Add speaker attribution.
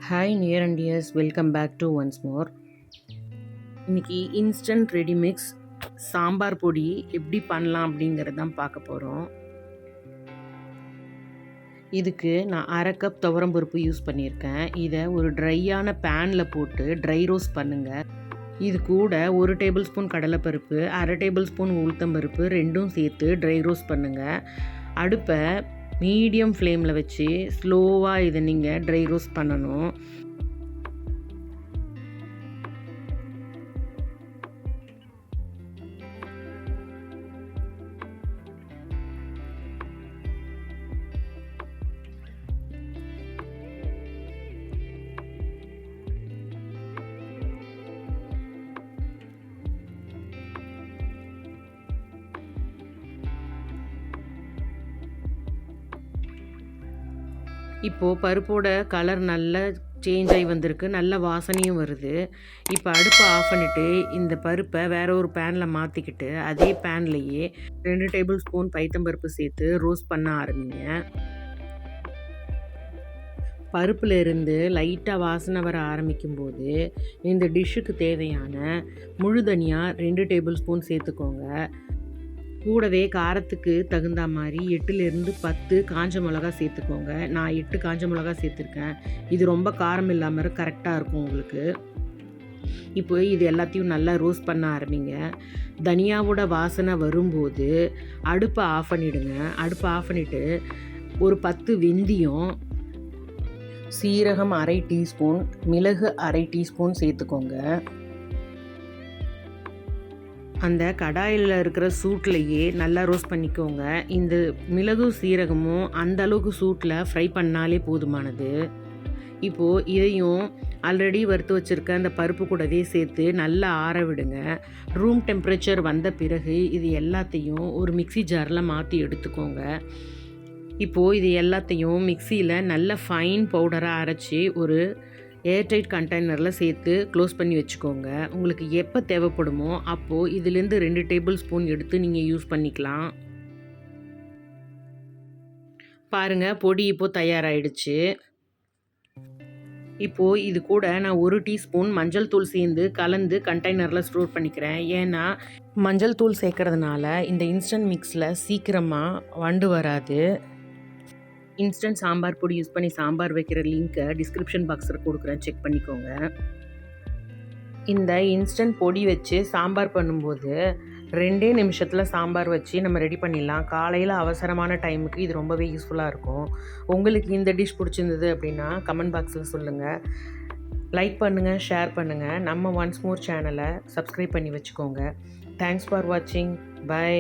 Speaker 1: Hi near and dears, welcome back to once more. இன்றைக்கி instant readymix sambar பொடி எப்படி பண்ணலாம் அப்படிங்கிறது தான் பார்க்க போகிறோம். இதுக்கு நான் 1/2 கப் துவரம்பருப்பு யூஸ் பண்ணியிருக்கேன். இதை ஒரு ட்ரையான பேனில் போட்டு ட்ரை ரோஸ்ட் பண்ணுங்கள். இது கூட 1 டேபிள் ஸ்பூன் கடலைப்பருப்பு, 1/2 டேபிள் ஸ்பூன் உளுத்தம்பருப்பு ரெண்டும் சேர்த்து ட்ரை ரோஸ்ட் பண்ணுங்கள். அடுப்பை மீடியம் ஃப்ளேமில் வச்சு ஸ்லோவாக இதை நீங்கள் ட்ரை ரோஸ்ட் பண்ணணும். இப்போது பருப்போட கலர் நல்லா சேஞ்ச் ஆகி வந்திருக்கு, நல்ல வாசனையும் வருது. இப்போ அடுப்பை ஆஃப் பண்ணிவிட்டு இந்த பருப்பை வேற ஒரு பேனில் மாற்றிக்கிட்டு அதே பேன்லேயே 2 டேபிள் ஸ்பூன் பைத்தம்பருப்பு சேர்த்து ரோஸ்ட் பண்ண ஆரம்பிங்க. பருப்பில் இருந்து லைட்டாக வாசனை வர ஆரம்பிக்கும்போது இந்த டிஷ்ஷுக்கு தேவையான முழு தனியா 2 டேபிள் ஸ்பூன் சேர்த்துக்கோங்க. கூடவே காரத்துக்கு தகுந்த மாதிரி 8லேருந்து 10 காஞ்ச மிளகா சேர்த்துக்கோங்க. நான் 8 காஞ்ச மிளகா சேர்த்துருக்கேன். இது ரொம்ப காரம் இல்லாமல் கரெக்டாக இருக்கும் உங்களுக்கு. இப்போ இது எல்லாத்தையும் நல்லா ரோஸ்ட் பண்ண ஆரம்பிங்க. தனியாவோட வாசனை வரும்போது அடுப்பை ஆஃப் பண்ணிவிடுங்க. அடுப்பை ஆஃப் பண்ணிவிட்டு ஒரு 10 வெந்தயம், சீரகம் 1/2 டீஸ்பூன், மிளகு 1/2 டீஸ்பூன் சேர்த்துக்கோங்க. அந்த கடாயில் இருக்கிற சூட்லேயே நல்லா ரோஸ்ட் பண்ணிக்கோங்க. இந்த மிளகு சீரகமும் அந்த அளவுக்கு சூட்டில் ஃப்ரை பண்ணாலே போதுமானது. இப்போது இதையும் ஆல்ரெடி வறுத்து வச்சுருக்க அந்த பருப்பு கூடவே சேர்த்து நல்லா ஆற விடுங்க. ரூம் டெம்பரேச்சர் வந்த பிறகு இது எல்லாத்தையும் ஒரு மிக்ஸி ஜாரில் மாற்றி எடுத்துக்கோங்க. இப்போது இது எல்லாத்தையும் மிக்சியில் நல்ல ஃபைன் பவுடராக அரைச்சி ஒரு ஏர்டைட் கண்டெய்னரில் சேர்த்து க்ளோஸ் பண்ணி வச்சுக்கோங்க. உங்களுக்கு எப்போ தேவைப்படுமோ அப்போது இதிலேருந்து 2 டேபிள் ஸ்பூன் எடுத்து நீங்கள் யூஸ் பண்ணிக்கலாம். பாருங்கள், பொடி இப்போது தயாராகிடுச்சு. இப்போது இது கூட நான் 1 டீஸ்பூன் மஞ்சள் தூள் சேர்ந்து கலந்து கண்டெய்னரில் ஸ்டோர் பண்ணிக்கிறேன். ஏன்னா மஞ்சள் தூள் சேர்க்கறதுனால இந்த இன்ஸ்டன்ட் மிக்ஸில் சீக்கிரமாக வண்டு வராது. இன்ஸ்டன்ட் சாம்பார் பொடி யூஸ் பண்ணி சாம்பார் வைக்கிற லிங்க்கை டிஸ்கிரிப்ஷன் பாக்ஸில் கொடுக்குறேன், செக் பண்ணிக்கோங்க. இந்த இன்ஸ்டன்ட் பொடி வச்சு சாம்பார் பண்ணும்போது 2 நிமிஷத்தில் சாம்பார் வச்சு நம்ம ரெடி பண்ணிடலாம். காலையில் அவசரமான டைமுக்கு இது ரொம்பவே யூஸ்ஃபுல்லாக இருக்கும். உங்களுக்கு இந்த டிஷ் பிடிச்சிருந்தது அப்படின்னா கமெண்ட் பாக்ஸில் சொல்லுங்கள். லைக் பண்ணுங்கள், ஷேர் பண்ணுங்கள். நம்ம ஒன்ஸ் மோர் சேனலை சப்ஸ்கிரைப் பண்ணி வச்சுக்கோங்க. தேங்க்ஸ் ஃபார் வாட்சிங். பை.